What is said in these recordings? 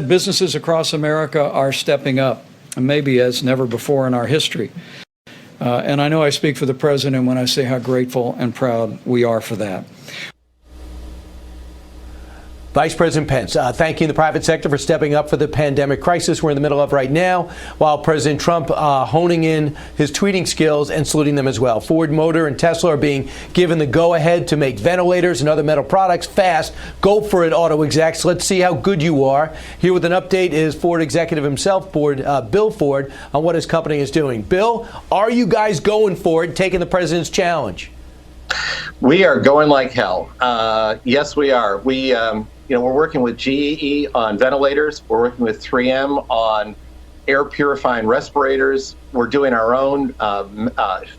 that, businesses across America are stepping up, maybe as never before in our history. And I know I speak for the President when I say how grateful and proud we are for that. Vice President Pence thanking the private sector for stepping up for the pandemic crisis we're in the middle of right now, while President Trump honing in his tweeting skills and saluting them as well. Ford Motor and Tesla are being given the go-ahead to make ventilators and other metal products fast. Go for it, auto execs. Let's see how good you are. Here with an update is Ford executive himself, Bill Ford, on what his company is doing. Bill, are you guys going for it, taking the president's challenge? We are going like hell. Yes, we are. We're working with GE on ventilators. We're working with 3M on air-purifying respirators. We're doing our own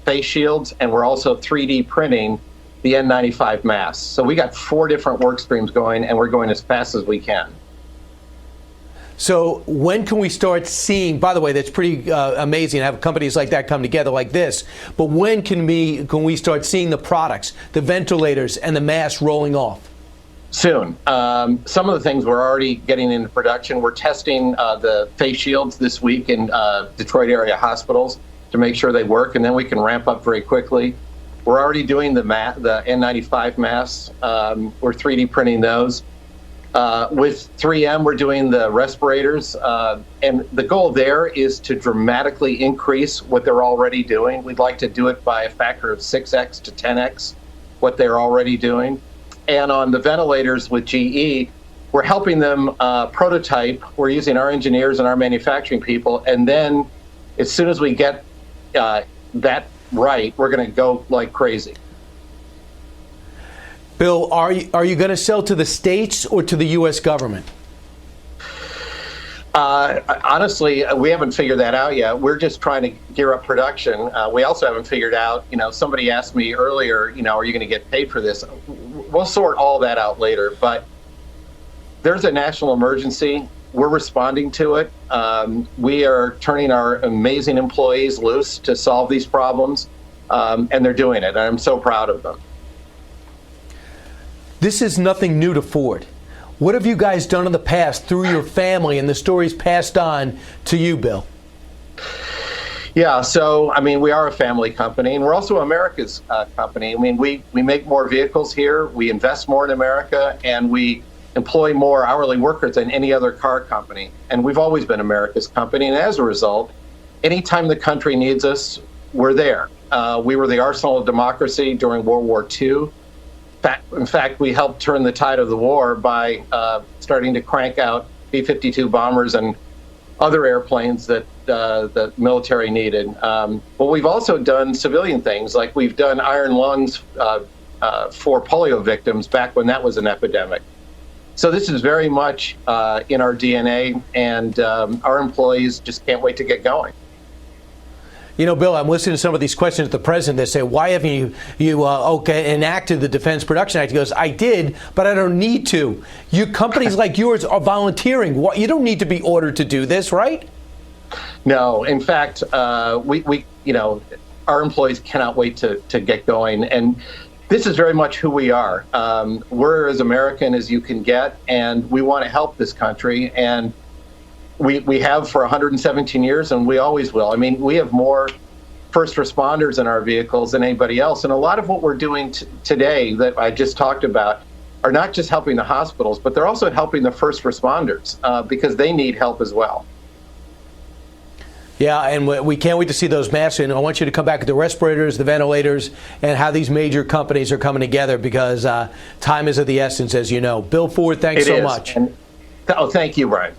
face shields, and we're also 3D printing the N95 masks. So we got 4 different work streams going, and we're going as fast as we can. So when can we start seeing, by the way, that's pretty amazing to have companies like that come together like this, but when can we start seeing the products, the ventilators and the masks rolling off? Soon. Some of the things we're already getting into production. We're testing the face shields this week in Detroit area hospitals to make sure they work, and then we can ramp up very quickly. We're already doing the N95 masks. We're 3D printing those. With 3M, we're doing the respirators, and the goal there is to dramatically increase what they're already doing. We'd like to do it by a factor of 6x to 10x what they're already doing. And on the ventilators with GE, we're helping them prototype. We're using our engineers and our manufacturing people, and then as soon as we get that right, we're going to go like crazy. Bill, are you going to sell to the states or to the U.S. government? Honestly, we haven't figured that out yet. We're just trying to gear up production. We also haven't figured out, somebody asked me earlier, are you going to get paid for this? We'll sort all that out later, but there's a national emergency. We're responding to it. We are turning our amazing employees loose to solve these problems, and they're doing it. And I'm so proud of them. This is nothing new to Ford. What have you guys done in the past through your family and the stories passed on to you, Bill? Yeah, so, we are a family company, and we're also America's company. We make more vehicles here, we invest more in America, and we employ more hourly workers than any other car company. And we've always been America's company, and as a result, anytime the country needs us, we're there. We were the arsenal of democracy during World War II. In fact, we helped turn the tide of the war by starting to crank out B-52 bombers and other airplanes that the military needed. But we've also done civilian things, like we've done iron lungs for polio victims back when that was an epidemic. So this is very much in our DNA, and our employees just can't wait to get going. Bill, I'm listening to some of these questions to the president that say, why haven't you enacted the Defense Production Act? He goes, I did, but I don't need to. Companies like yours are volunteering. You don't need to be ordered to do this, right? No. In fact, our employees cannot wait to get going. And this is very much who we are. We're as American as you can get, and we want to help this country. And we have for 117 years, and we always will. We have more first responders in our vehicles than anybody else. And a lot of what we're doing today that I just talked about are not just helping the hospitals, but they're also helping the first responders because they need help as well. Yeah, and we can't wait to see those masks. And I want you to come back with the respirators, the ventilators, and how these major companies are coming together, because time is of the essence, as you know. Bill Ford, thanks so much. Thank you, Brian.